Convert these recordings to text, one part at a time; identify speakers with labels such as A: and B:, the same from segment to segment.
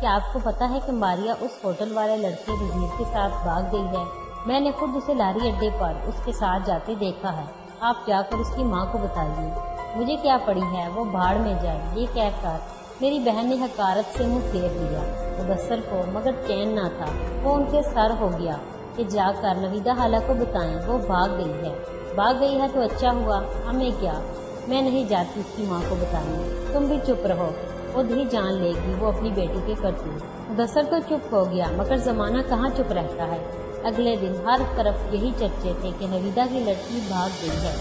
A: کیا آپ کو پتا ہے کہ ماریا اس ہوٹل والے لڑکے وزیر کے ساتھ بھاگ گئی ہے؟ میں نے خود اسے لاری اڈے پر اس کے ساتھ جاتے دیکھا ہے۔ آپ جا کر اس کی ماں کو بتائیے۔ مجھے کیا پڑی ہے، وہ بھاڑ میں جائے۔ یہ کہہ کر میری بہن نے حقارت سے منہ پھیر لیا۔ مدثر کو مگر چین نہ تھا، وہ ان کے سر ہو گیا کہ جا کر نویدہ خالہ کو بتائیں وہ بھاگ گئی ہے۔ بھاگ گئی ہے تو اچھا ہوا، ہمیں کیا؟ میں نہیں جاتی اس کی ماں کو بتانے۔ تم بھی چپ رہو، خود ہی جان لے گی وہ اپنی بیٹی کے کرتوت۔ مدثر تو چپ ہو گیا، مگر زمانہ کہاں چپ رہتا ہے۔ اگلے دن ہر طرف یہی چرچے تھے کہ نویدہ کی لڑکی بھاگ گئی ہے۔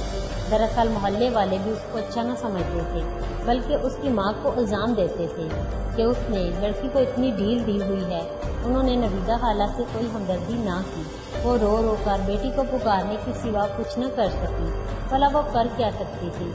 A: دراصل محلے والے بھی اس کو اچھا نہ سمجھتے تھے، بلکہ اس کی ماں کو الزام دیتے تھے کہ اس نے لڑکی کو اتنی ڈھیل دی ہوئی ہے۔ انہوں نے نویدہ خالہ سے کوئی ہمدردی نہ کی۔ وہ رو رو کر بیٹی کو پکارنے کے سوا کچھ نہ کر سکی۔ بھلا وہ کر کیا سکتی تھی؟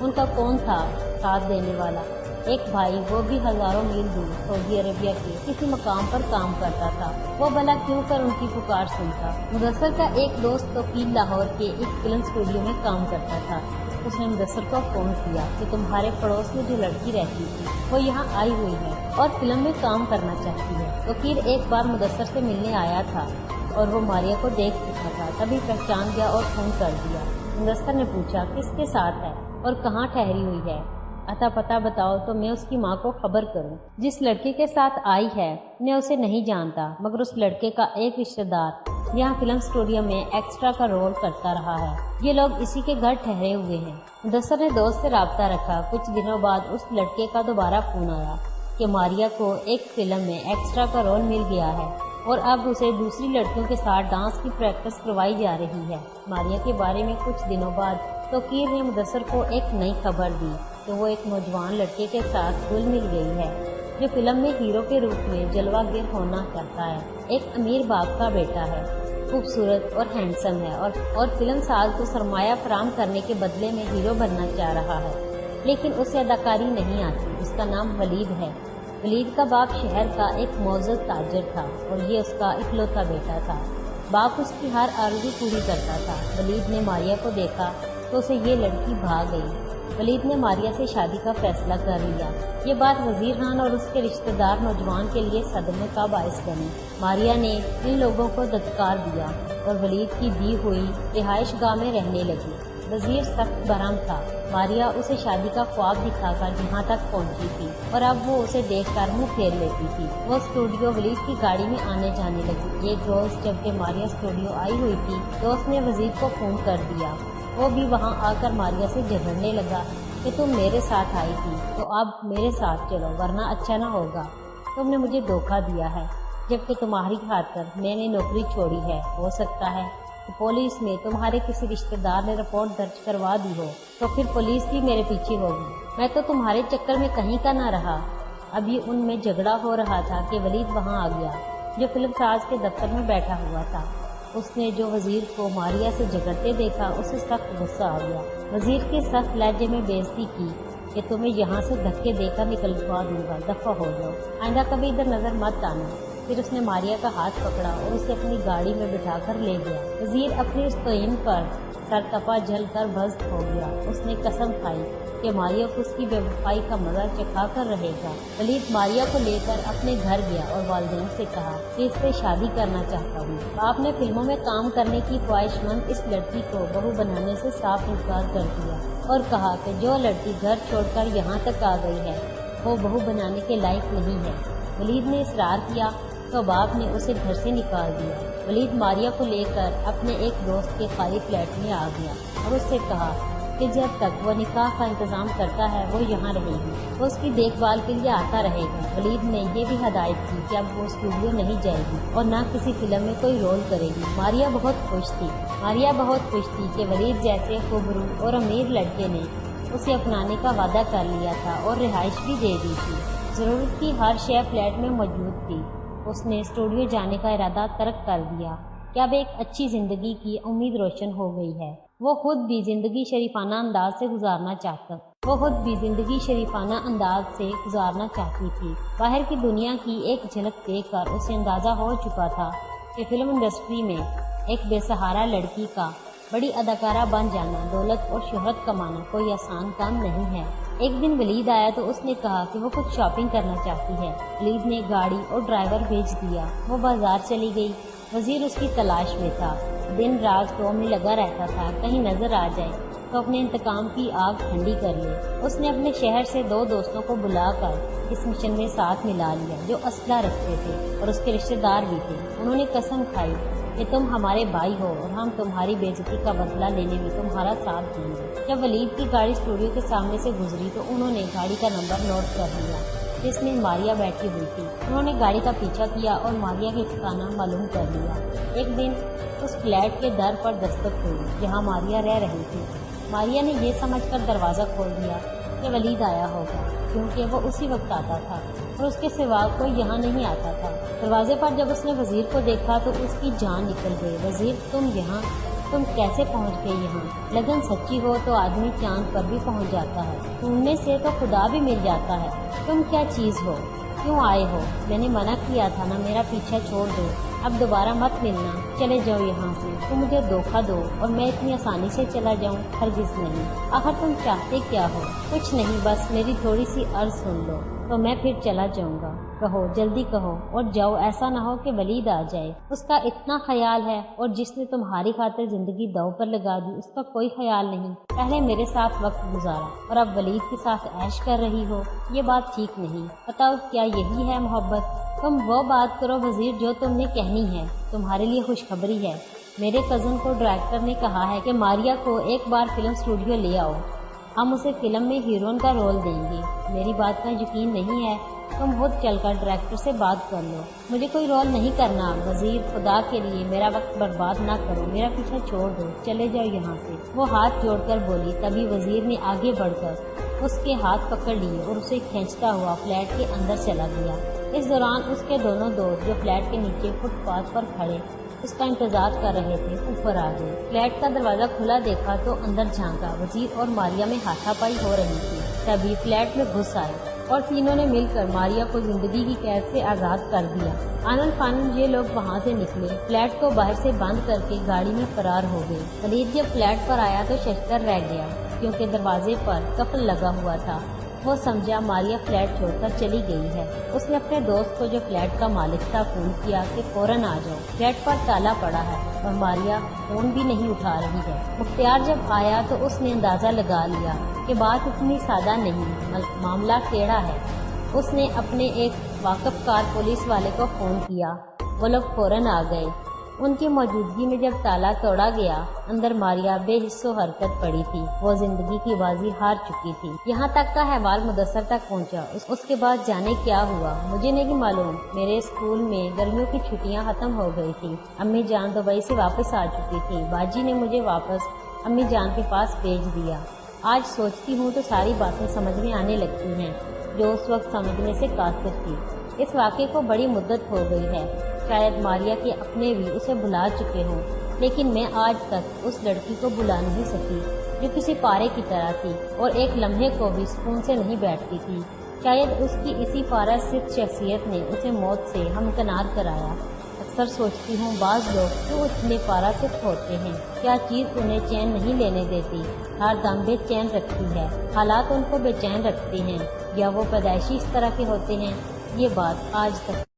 A: ان کا کون تھا ساتھ دینے والا؟ ایک بھائی، وہ بھی ہزاروں میل دور سعودی عربیہ کے کسی مقام پر کام کرتا تھا۔ وہ بھلا کیوں کر ان کی پکار سنتا؟ مدثر کا ایک دوست توقیر لاہور کے ایک فلم اسٹوڈیو میں کام کرتا تھا۔ اس نے مدثر کو فون کیا کہ تمہارے پڑوس میں جو لڑکی رہتی تھی وہ یہاں آئی ہوئی ہے اور فلم میں کام کرنا چاہتی ہے۔ توقیر ایک بار مدثر سے ملنے آیا تھا اور وہ ماریا کو دیکھ چکا تھا، تبھی پہچان گیا اور فون کر دیا۔ مدثر نے پوچھا کس کے ساتھ ہے اور کہاں ٹھہری ہوئی ہے؟ اتا پتہ بتاؤ تو میں اس کی ماں کو خبر کروں۔ جس لڑکے کے ساتھ آئی ہے میں اسے نہیں جانتا، مگر اس لڑکے کا ایک رشتہ دار یہاں فلم اسٹوڈیو میں ایکسٹرا کا رول کرتا رہا ہے۔ یہ لوگ اسی کے گھر ٹھہرے ہوئے ہیں۔ مدثر نے دوست سے رابطہ رکھا۔ کچھ دنوں بعد اس لڑکے کا دوبارہ فون آیا کہ ماریا کو ایک فلم میں ایکسٹرا کا رول مل گیا ہے اور اب اسے دوسری لڑکیوں کے ساتھ ڈانس کی پریکٹس کروائی جا رہی ہے۔ ماریا کے بارے میں کچھ دنوں بعد توقیر نے مدثر کو ایک نئی خبر دی کہ وہ ایک نوجوان لڑکے کے ساتھ گل مل گئی ہے جو فلم میں ہیرو کے روپ میں جلوہ گر ہونا چاہتا ہے۔ ایک امیر باپ کا بیٹا ہے، خوبصورت اور ہینڈسم ہے اور فلم ساز کو سرمایہ فراہم کرنے کے بدلے میں ہیرو بننا چاہ رہا ہے، لیکن اسے اداکاری نہیں آتی۔ اس کا نام ولید ہے۔ ولید کا باپ شہر کا ایک معزز تاجر تھا اور یہ اس کا اکلوتا بیٹا تھا۔ باپ اس کی ہر آرزو پوری کرتا تھا۔ ولید نے ماریا کو دیکھا تو اسے یہ لڑکی بھا گئی۔ ولید نے ماریا سے شادی کا فیصلہ کر لیا۔ یہ بات وزیر خان اور اس کے رشتہ دار نوجوان کے لیے صدمے کا باعث بنی۔ ماریا نے ان لوگوں کو دھتکار دیا اور ولید کی دی ہوئی رہائش گاہ میں رہنے لگی۔ وزیر سخت برہم تھا۔ ماریا اسے شادی کا خواب دکھا کر جہاں تک پہنچی تھی اور اب وہ اسے دیکھ کر منہ پھیر لیتی تھی۔ وہ اسٹوڈیو ولید کی گاڑی میں آنے جانے لگی۔ ایک روز جبکہ ماریا اسٹوڈیو آئی ہوئی تھی تو اس نے وزیر کو فون کر دیا۔ وہ بھی وہاں آ کر ماریا سے جھگڑنے لگا کہ تم میرے ساتھ آئی تھی تو اب میرے ساتھ چلو ورنہ اچھا نہ ہوگا۔ تم نے مجھے دھوکہ دیا ہے، جبکہ تمہاری خاطر میں نے نوکری چھوڑی ہے۔ ہو سکتا ہے کہ پولیس میں تمہارے کسی رشتہ دار نے رپورٹ درج کروا دی ہو تو پھر پولیس بھی میرے پیچھے ہوگی۔ میں تو تمہارے چکر میں کہیں کا نہ رہا۔ ابھی ان میں جھگڑا ہو رہا تھا کہ ولید وہاں آ گیا جو فلم ساز کے دفتر میں بیٹھا ہوا تھا۔ اس نے جو وزیر کو ماریا سے جھگڑتے دیکھا اسے سخت غصہ آ گیا۔ وزیر کے سخت لہجے میں بےعزتی کی کہ تمہیں یہاں سے دھکے دے کر نکلوا دوں گا، دفع ہو جاؤ، آئندہ کبھی ادھر نظر مت آنا۔ پھر اس نے ماریا کا ہاتھ پکڑا اور اسے اپنی گاڑی میں بٹھا کر لے گیا۔ وزیر اپنی اس توہین پر سر تپا جل کر بھسم ہو گیا۔ اس نے قسم کھائی کہ ماریا کو اس کی بے وفائی کا مزہ چکھا کر رہے گا۔ ولید ماریا کو لے کر اپنے گھر گیا اور والدین سے کہا کہ اس سے شادی کرنا چاہتا ہوں۔ باپ نے فلموں میں کام کرنے کی خواہش مند اس لڑکی کو بہو بنانے سے صاف انکار کر دیا اور کہا کہ جو لڑکی گھر چھوڑ کر یہاں تک آ گئی ہے وہ بہو بنانے کے لائق نہیں ہے۔ ولید نے اصرار کیا تو باپ نے اسے گھر سے نکال دیا۔ ولید ماریا کو لے کر اپنے ایک دوست کے خالی فلیٹ میں آ گیا اور اس سے کہا کہ جب تک وہ نکاح کا انتظام کرتا ہے وہ یہاں رہے گی، وہ اس کی دیکھ بھال کے لیے آتا رہے گا۔ ولید نے یہ بھی ہدایت کی کہ اب وہ اسٹوڈیو نہیں جائے گی اور نہ کسی فلم میں کوئی رول کرے گی۔ ماریا بہت خوش تھی کہ ولید جیسے خوبرو اور امیر لڑکے نے اسے اپنانے کا وعدہ کر لیا تھا اور رہائش بھی دے دی تھی۔ ضرورت کی ہر شے فلیٹ میں موجود تھی۔ اس نے اسٹوڈیو جانے کا ارادہ ترک کر دیا کہ اب ایک اچھی زندگی کی امید روشن ہو گئی ہے۔ وہ خود بھی زندگی شریفانہ انداز سے گزارنا چاہتی تھی۔ باہر کی دنیا کی ایک جھلک دیکھ کر اسے اندازہ ہو چکا تھا کہ فلم انڈسٹری میں ایک بے سہارا لڑکی کا بڑی اداکارہ بن جانا، دولت اور شہرت کمانا کوئی آسان کام نہیں ہے۔ ایک دن ولید آیا تو اس نے کہا کہ وہ کچھ شاپنگ کرنا چاہتی ہے۔ ولید نے گاڑی اور ڈرائیور بھیج دیا۔ وہ بازار چلی گئی۔ وزیر اس کی تلاش میں تھا۔ دن رات کام میں لگا رہتا تھا، کہیں نظر آ جائے تو اپنے انتقام کی آگ ٹھنڈی کر لے۔ اس نے اپنے شہر سے 2 دوستوں کو بلا کر اس مشن میں ساتھ ملا لیا جو اسلحہ رکھتے تھے اور اس کے رشتہ دار بھی تھے۔ انہوں نے قسم کھائی کہ تم ہمارے بھائی ہو اور ہم تمہاری بے عزتی کا بدلہ لینے میں تمہارا ساتھ دیں گے۔ جب ولید کی گاڑی اسٹوڈیو کے سامنے سے گزری تو انہوں نے گاڑی کا نمبر نوٹ کر لیا جس میں ماریا بیٹھی ہوئی تھی۔ انہوں نے گاڑی کا پیچھا کیا اور ماریا کے ٹھکانہ معلوم کر لیا۔ ایک دن اس فلیٹ کے در پر دستک ہوئی جہاں ماریا رہ رہی تھی۔ ماریا نے یہ سمجھ کر دروازہ کھول دیا کہ ولید آیا ہوگا، کیونکہ وہ اسی وقت آتا تھا اور اس کے سوا کوئی یہاں نہیں آتا تھا۔ دروازے پر جب اس نے وزیر کو دیکھا تو اس کی جان نکل گئی۔ وزیر، تم یہاں؟ تم کیسے پہنچ گئے یہاں؟ لگن سچی ہو تو آدمی چاند پر بھی پہنچ جاتا ہے، ڈھونڈنے سے تو خدا بھی مل جاتا ہے۔ تم کیا چیز ہو؟ کیوں آئے ہو؟ میں نے منع کیا تھا نا، میرا پیچھا چھوڑ دو، اب دوبارہ مت ملنا، چلے جاؤ یہاں سے۔ تم مجھے دھوکہ دو اور میں اتنی آسانی سے چلا جاؤں؟ ہرگز نہیں۔ آخر تم چاہتے کیا ہو؟ کچھ نہیں، بس میری تھوڑی سی عرض سن لو تو میں پھر چلا جاؤں گا۔ کہو، جلدی کہو اور جاؤ، ایسا نہ ہو کہ ولید آ جائے۔ اس کا اتنا خیال ہے اور جس نے تمہاری خاطر زندگی داؤ پر لگا دی اس کا کوئی خیال نہیں۔ پہلے میرے ساتھ وقت گزارا اور اب ولید کے ساتھ عیش کر رہی ہو، یہ بات ٹھیک نہیں۔ بتاؤ، کیا یہی ہے محبت؟ تم وہ بات کرو وزیر جو تم نے کہنی ہے۔ تمہارے لیے خوشخبری ہے، میرے کزن کو ڈائریکٹر نے کہا ہے کہ ماریا کو ایک بار فلم اسٹوڈیو لے آؤ، ہم اسے فلم میں ہیروئن کا رول دیں گے۔ میری بات کا یقین نہیں ہے؟ تم خود چل کر ڈائریکٹر سے بات کر لو۔ مجھے کوئی رول نہیں کرنا وزیر، خدا کے لیے میرا وقت برباد نہ کرو، میرا پیچھا چھوڑ دو، چلے جاؤ یہاں سے۔ وہ ہاتھ جوڑ کر بولی۔ تبھی وزیر نے آگے بڑھ کر اس کے ہاتھ پکڑ لیے اور اسے کھینچتا ہوا فلیٹ کے اندر چلا گیا۔ اس دوران اس کے دونوں دوست جو فلیٹ کے نیچے فٹ پاتھ پر کھڑے اس کا انتظار کر رہے تھے اوپر آ گئے۔ فلیٹ کا دروازہ کھلا دیکھا تو اندر جھانکا۔ وزیر اور ماریا میں ہاتھا پائی ہو رہی تھی۔ تبھی فلیٹ میں گھس آئے اور تینوں نے مل کر ماریا کو زندگی کی قید سے آزاد کر دیا۔ آنن فانن یہ لوگ وہاں سے نکلے، فلیٹ کو باہر سے بند کر کے گاڑی میں فرار ہو گئے۔ ولید جب فلیٹ پر آیا تو ششدر رہ گیا کیونکہ دروازے پر قفل لگا ہوا تھا۔ وہ سمجھا ماریا فلیٹ چھوڑ کر چلی گئی ہے۔ اس نے اپنے دوست کو جو فلیٹ کا مالک تھا فون کیا کہ فوراً آ جاؤ، فلیٹ پر تالا پڑا ہے اور ماریا فون بھی نہیں اٹھا رہی ہے۔ مختار جب آیا تو اس نے اندازہ لگا لیا کہ بات اتنی سادہ نہیں، معاملہ ٹیڑھا ہے۔ اس نے اپنے ایک واقف کار پولیس والے کو فون کیا۔ وہ لوگ فوراً آ گئے۔ ان کی موجودگی میں جب تالا توڑا گیا، اندر ماریا بے حس و حرکت پڑی تھی۔ وہ زندگی کی بازی ہار چکی تھی۔ یہاں تک کا احوال مدثر تک پہنچا۔ اس کے بعد جانے کیا ہوا مجھے نہیں معلوم۔ میرے اسکول میں گرمیوں کی چھٹیاں ختم ہو گئی تھی۔ امی جان دبئی سے واپس آ چکی تھی۔ باجی نے مجھے واپس امی جان کے پاس بھیج دیا۔ آج سوچتی ہوں تو ساری باتیں سمجھ میں آنے لگتی ہیں جو اس وقت سمجھنے سے قاصر تھی۔ اس واقعے کو بڑی مدت ہو گئی ہے، شاید ماریا کے اپنے بھی اسے بھلا چکے ہوں، لیکن میں آج تک اس لڑکی کو بھلا نہیں سکی جو کسی پارے کی طرح تھی اور ایک لمحے کو بھی سکون سے نہیں بیٹھتی تھی۔ شاید اس کی اسی پارہ صفت شخصیت نے اسے موت سے ہمکنار کرایا۔ اکثر سوچتی ہوں بعض لوگ کیوں اتنے پارہ صفت ہوتے ہیں، کیا چیز انہیں چین نہیں لینے دیتی، ہر دم بے چین رکھتی ہے، حالات ان کو بے چین رکھتے ہیں، یا وہ پیدائشی اس طرح کے ہوتے ہیں؟ یہ بات آج تک